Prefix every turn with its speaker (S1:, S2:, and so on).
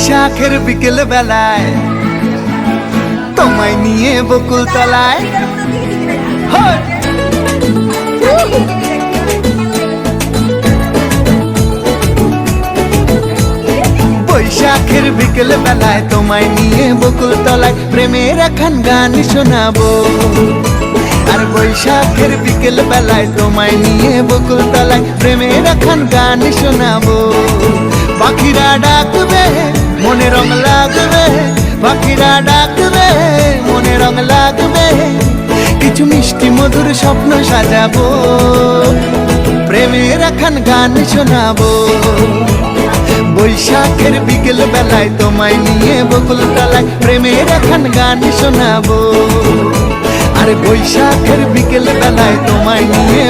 S1: বৈশাখের বিকেল বেলায় তোমায় নিয়ে বকুল তলায় বৈশাখের বিকেল বেলায় তোমায় নিয়ে বকুল তলায় প্রেমের এখন গান শোনাবো। আর বৈশাখের বিকেল বেলায় তোমায় নিয়ে বকুল তলায় প্রেমের এখন গান শোনাবো। পাখিরা ডাকবে মনে রং লাগবে, পাখিরা ডাকবে মনে রং লাগবে, কিছু মিষ্টি মধুর স্বপ্ন সাজাবো, প্রেমের এখন গান শোনাবো। বৈশাখের বিকেল বেলায় তোমায় নিয়ে বকুল তলায় প্রেমের এখন গান শোনাবো। আর বৈশাখের বিকেল বেলায় তোমায় নিয়ে